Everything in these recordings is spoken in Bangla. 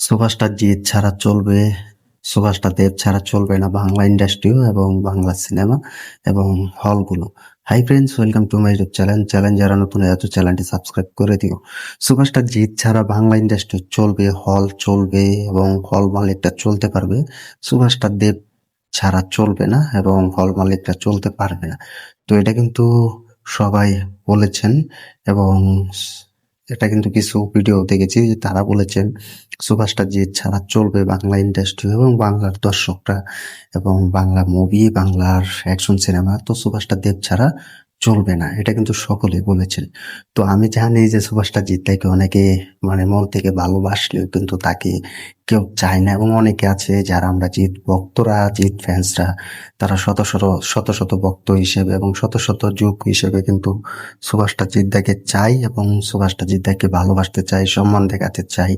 সুপারস্টার জিৎ ছাড়া চলবে, সুপারস্টার দেব ছাড়া চলবে না বাংলা ইন্ডাস্ট্রিও এবং বাংলা সিনেমা এবং হলগুলো। Hi friends, welcome to my YouTube channel. যারা নতুন আছে চ্যানেলটি সাবস্ক্রাইব করে দিও। সুপারস্টার জিৎ ছাড়া বাংলা ইন্ডাস্ট্রি চলবে, হল চলবে এবং হল মালিকটা চলতে পারবে। সুপারস্টার দেব ছাড়া চলবে না এবং হল মালিকটা চলতে পারবে না। তো এটা কিন্তু সবাই বলেছেন এবং এটা কিন্তু কিছু ভিডিও দেখেছি যে তারা বলেছেন সুপারস্টার জিৎ ছাড়া চলবে বাংলা ইন্ডাস্ট্রি এবং বাংলার দর্শকরা এবং বাংলা মুভি, বাংলার অ্যাকশন সিনেমা। তো সুপারস্টার দেব ছাড়া চলবে না, এটা কিন্তু সকলেই বলেছেন। তো আমি জানি যে সুপারস্টার জিৎটাকে অনেকে মন থেকে ভালোবাসলেও কিন্তু তাকে কেউ চায় না এবং অনেকে আছে যারা আমরা জিৎ ভক্তরা, জিৎ ফ্যান্সরা, তারা শত শত শত শত ভক্ত হিসেবে এবং শত শত যুগ হিসেবে কিন্তু সুপারস্টার জিৎদাকে চাই এবং সুপারস্টার জিৎদাকে ভালোবাসতে চাই, সম্মান দেখাতে চাই।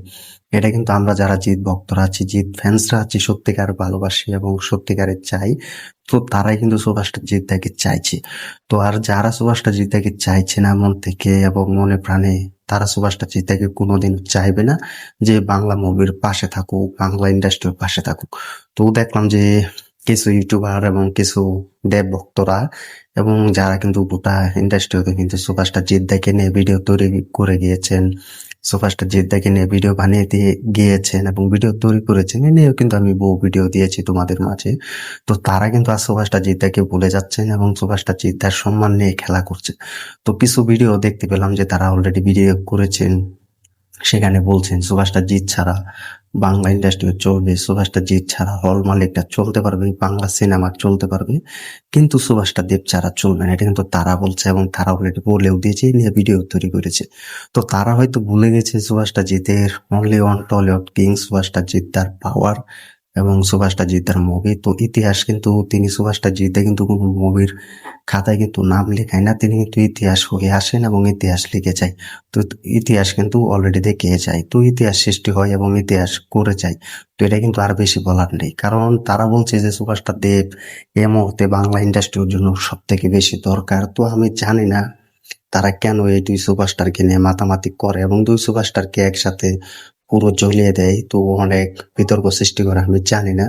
এটা কিন্তু আমরা যারা জিৎ ভক্তরা আছি, জিৎ ফ্যান্সরা আছি, সত্যিকার ভালোবাসি এবং সত্যিকারের চাই। তো তারাই কিন্তু সুপারস্টার জিৎদাকে চাইছে। তো আর যারা সুপারস্টার জিৎদাকে চাইছে না মন থেকে এবং মনে প্রাণে, তারা সুপারস্টার জিৎদাকে কোনোদিন চাইবে না যে বাংলা মুভির পাশে থাকুক, বাংলা ইন্ডাস্ট্রির পাশে থাকুক। তো দেখলাম যে কিছু ইউটিউবার এবং কিছু দেব ভক্তরা এবং যারা কিন্তু গোটা ইন্ডাস্ট্রিতে কিন্তু সুপারস্টার জিৎদাকে নিয়ে ভিডিও তৈরি করে গিয়েছেন, সুপারস্টার জিৎদাকে নিয়ে ভিডিও বানিয়ে দিয়ে গিয়েছেন এবং ভিডিও তৈরি করেছেন। এ নিয়েও কিন্তু আমি বহু ভিডিও দিয়েছি তোমাদের মাঝে। তো তারা কিন্তু আর সুপারস্টার জিৎদাকে ভুলে যাচ্ছেন এবং সুপারস্টার জিৎদার সম্মান নিয়ে খেলা করছে। তো কিছু ভিডিও দেখতে পেলাম যে তারা অলরেডি ভিডিও করেছেন, সেখানে বলছেন সুপারস্টার জিৎ ছাড়া বাংলা ইন্ডাস্ট্রি চলবে, সুপারস্টার জিৎ ছাড়া হল মালিকটা চলতে পারবে, বাংলা সিনেমা চলতে পারবে, কিন্তু সুপারস্টার দেব ছাড়া চলবে না। এটা কিন্তু তারা বলছে এবং তারা অলরেডি বলেও দিয়েছে, নিয়ে ভিডিও তৈরি করেছে। তো তারা হয়তো ভুলে গেছে সুপারস্টার জিতের only one Tollywood king superstar Jeet, তার পাওয়ার এবং সুপারস্টার জিৎদার মুভি। তো ইতিহাস কিন্তু তিনি সুপারস্টার জিৎদা কিন্তু কোনো মুভির খাতায় কিন্তু নাম লেখায় না, তিনি কিন্তু ইতিহাস হয়ে আসেন এবং ইতিহাস লিখে যায়। তো ইতিহাস কিন্তু অলরেডি দেখে যায়, তো ইতিহাস সৃষ্টি হয় এবং ইতিহাস করে যায়। তো এটা কিন্তু আর বেশি বলার নেই, কারণ তারা বলছে যে সুপারস্টার দেব এই মুহূর্তে বাংলা ইন্ডাস্ট্রির জন্য সব থেকে বেশি দরকার। তো আমি জানি না তারা কেন এই দুই সুপারস্টারকে নিয়ে মাতামাতি করে এবং দুই সুপারস্টারকে একসাথে পুরো জ্বলিয়ে দেয়। তো অনেক বিতর্ক সৃষ্টি করে, আমি জানি না।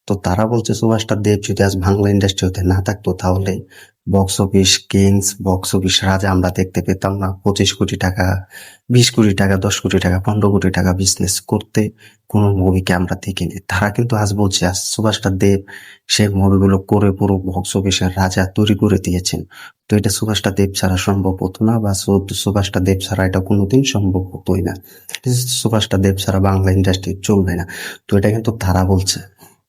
তো তারা বলছে সুপারস্টার দেব যদি আজ বাংলা ইন্ডাস্ট্রিতে না থাকতো তাহলে box office kings, box office রাজা আমরা দেখতে পেতাম না। 25 কোটি টাকা, 20 কোটি টাকা, 10 কোটি টাকা, 15 কোটি টাকা বিজনেস করতে কোনো মুভিকে আমরা দেখিনি। তারা কিন্তু আজ বলছে আজ সুপারস্টার দেব সেই মুভিগুলো করে পুরো বক্স অফিসের রাজা তৈরি করে দিয়েছেন। তো এটা সুপারস্টার দেব ছাড়া সম্ভব হতো না, বা সুপারস্টার দেব ছাড়া এটা কোনোদিন সম্ভব হতোই না। সুপারস্টার দেব ছাড়া বাংলা ইন্ডাস্ট্রি চলবে না। তো এটা কিন্তু তারা বলছে।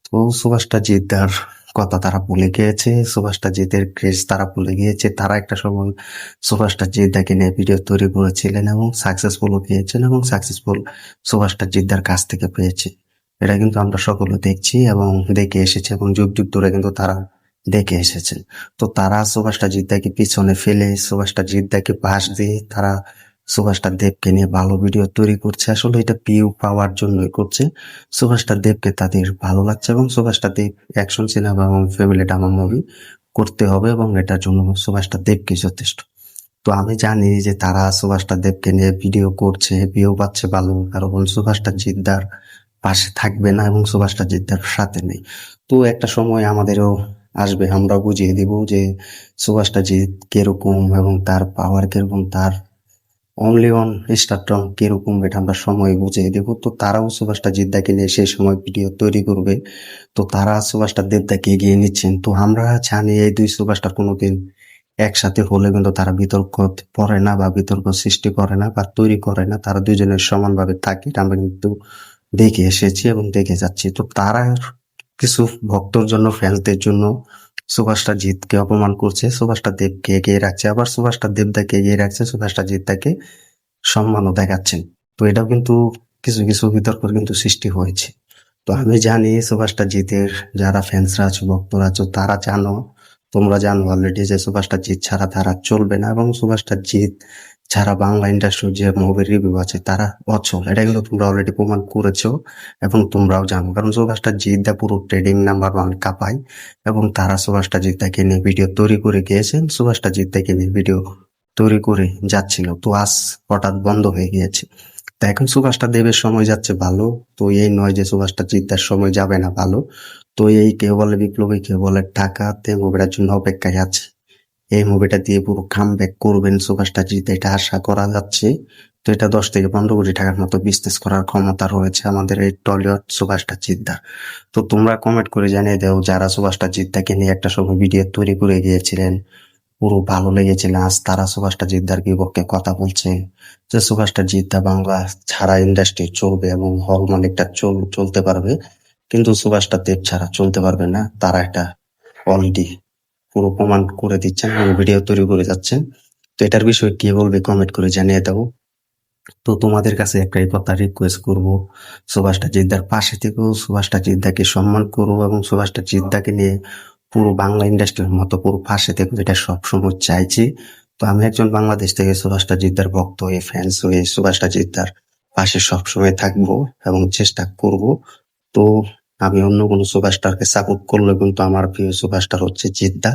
তো সুপারস্টার জিৎদার কথা তারা ভুলে গিয়েছে, সুপারস্টার জিতের ক্রেজ তারা ভুলে গিয়েছে। তারা একটা সময় সুপারস্টার জিৎদাকে নিয়ে ভিডিও তৈরি করেছিলেন এবং সাকসেসফুলও পেয়েছেন এবং সাকসেসফুল সুপারস্টার জিৎদার কাছ থেকে পেয়েছে। এটা কিন্তু আমরা সকলে দেখছি এবং দেখে এসেছি এবং যুগ যুগ ধরে কিন্তু তারা দেখে এসেছেন। তো তারা সুপারস্টার জিৎদাকে পিছনে ফেলে, সুপারস্টার জিৎদাকে পাশ দিয়ে তারা সুপারস্টার দেবকে নিয়ে ভালো ভিডিও তৈরি করছে। আসলে এটা ভিউ পাওয়ার জন্যই করছে। সুপারস্টার দেবকে তাদের ভালো লাগছে এবং সুপারস্টার দেব অ্যাকশন সিনেমা এবং ফ্যামিলি ড্রামা মুভি করতে হবে এবং এটার জন্য সুপারস্টার দেবকে যথেষ্ট। তো আমি জানি যে তারা সুপারস্টার দেবকে নিয়ে ভিডিও করছে, ভিউ পাচ্ছে ভালো, কারণ সুপারস্টার জিদ্দার পাশে থাকবে না এবং সুপারস্টার জিদ্দার সাথে নেই। তো একটা সময় আমাদেরও আসবে, আমরা বুঝিয়ে দিব যে সুপারস্টার জিৎ কিরকম এবং তার পাওয়ার কিরকম, তার অনলি ওয়ান স্টারডম কিরকম, এটা আমরা সময় বুঝিয়ে দেব। তো তারাও সুপারস্টার জিদ্দাকে নিয়ে সেই সময় ভিডিও তৈরি করবে। তো তারা সুপারস্টার দেবদাকে এগিয়ে নিচ্ছেন। তো আমরা জানি এই দুই সুপারস্টার কোনোদিন একসাথে হলে কিন্তু তারা বিতর্ক পড়ে না বা বিতর্ক সৃষ্টি করে না বা তৈরি করে না, তারা দুজনের সমানভাবে থাকে। এটা আমরা কিন্তু দেখে এসেছি এবং দেখে যাচ্ছি। তো তারা কিছু ভক্তর জন্য, ফ্যান্সদের জন্য সুপারস্টার জিতকে অপমান করছে, সুপারস্টার দেবকে এগিয়ে রাখছে, আবার সুপারস্টার দেবদাকে এগিয়ে রাখছে, সুপারস্টার জিতটাকে সম্মানও দেখাচ্ছেন। তো এটাও কিন্তু কিছু কিছু বিতর্ক কিন্তু সৃষ্টি হয়েছে। তো আমি জানি সুপারস্টার জিতের যারা ফ্যান্সরা আছো, ভক্তরা আছো, তারা জানো, তোমরা জানো অলরেডি যে সুপারস্টার জিত ছাড়া তারা চলবে না এবং সুপারস্টার জিত ছাড়া বাংলা ইন্ডাস্ট্রির যে মুভির রিভিউ আছে তারা অচল। এটা কিন্তু তোমরা অলরেডি প্রমাণ করেছো এবং তোমরাও জানো, কারণ সুপারস্টার জিতদা পুরো ট্রেডিং নাম্বার 1 কাপায় এবং তারা সুপারস্টার জিতদাকে নিয়ে ভিডিও তৈরি করে গিয়েছেন, সুপারস্টার জিতদাকে নিয়ে ভিডিও তৈরি করে যাচ্ছিল। তো আজ হঠাৎ বন্ধ হয়ে গিয়েছে। তা এখন সুভাষটা দেবের সময় যাচ্ছে ভালো, তো এই নয় যে সুভাষটা জিদ্দার সময় যাবে না ভালো। তো এই কেউ বলে বিপ্লবী, কেউ বলে টাকাতে মুভিটার জন্য অপেক্ষায় আছে। এই মুভিটা দিয়ে পুরো কামব্যাক করবেন সুভাষটা জিদ্দা, এটা আশা করা যাচ্ছে। তো এটা 10 থেকে 15 কোটি টাকার মতো বিজনেস করার ক্ষমতা রয়েছে আমাদের এই টলিউড সুভাষটা জিদ্দার। তো তোমরা কমেন্ট করে জানিয়ে দাও, যারা সুভাষটা জিদ্দাকে নিয়ে একটা সময় ভিডিও তৈরি করে গিয়েছিলেন, পুরো ভালো লেগেছিল, আজ তারা সুভাষটা জিদ্দার বিপক্ষে কথা বলছে যে সুভাষটা জিদ্দা বাংলা ছাড়া ইন্ডাস্ট্রি চলবে এবং হল মালিকটা চলতে পারবে, কিন্তু সুভাষটা দেব ছাড়া চলতে পারবে না। তারা এটা অলরেডি পুরো প্রমাণ করে দিচ্ছেন এবং ভিডিও তৈরি করে যাচ্ছেন। তো এটার বিষয়ে কি বলবে কমেন্ট করে জানিয়ে দাও। তো তোমাদের কাছে একটাই কথা রিকোয়েস্ট করব, সুভাষটা জিদ্দার পাশে থেকেও, সুভাষটা জিদ্দাকে সম্মান করো এবং সুভাষটা জিদ্দাকে নিয়ে পুরো বাংলা ইন্ডাস্ট্রির মতো পুরো পাশে থেকে, যেটা সবসময় চাইছি। তো আমি একজন বাংলাদেশ থেকে সুভাষটা জিদ্দার ভক্ত হয়ে, ফ্যান্স হয়ে সুভাষটা জিদ্দার পাশে সবসময় থাকবো এবং চেষ্টা করব। তো আমি অন্য কোনো সুপারস্টারকে সাপোর্ট করলে কিন্তু আমার প্রিয় সুপারস্টার হচ্ছে জিদ্দা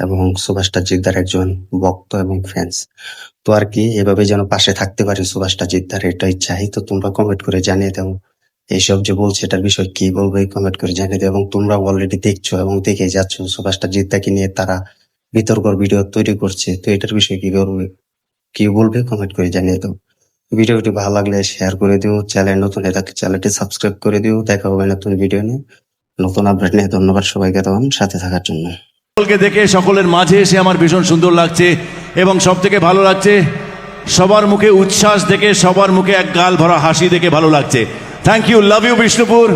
এবং সুপারস্টার জিদ্দার একজন ভক্ত এবং ফ্যান্স। তো আর কি, এভাবে যেন পাশে থাকতে পারি সুপারস্টার জিদ্দার, এটাই চাই। তো তোমরা কমেন্ট করে জানিয়ে দাও এইসব যে বলছে এটার বিষয় কি বলবে, কমেন্ট করে জানিয়ে দাও। এবং তোমরা অলরেডি দেখছো এবং দেখে যাচ্ছ সুপারস্টার জিদ্দাকে নিয়ে তারা বিতর্কর ভিডিও তৈরি করছে। তো এটার বিষয়ে কি বলবে কমেন্ট করে জানিয়ে দাও। ভিডিওটি ভালো লাগলে শেয়ার করে দিও, চ্যানেল নতুন হয়ে থাকলে চ্যানেলটি সাবস্ক্রাইব করে দিও। দেখা হবে নতুন ভিডিও নিয়ে, নতুন আপডেট নিয়ে। ধন্যবাদ সবাইকে তখন সাথে থাকার জন্য। সকলকে দেখে সকলের মাঝে এসে আমার ভীষণ সুন্দর লাগছে এবং সব থেকে ভালো লাগছে সবার মুখে উচ্ছ্বাস দেখে, সবার মুখে এক গাল ভরা হাসি দেখে ভালো লাগছে। Thank you, love you Bishnupur.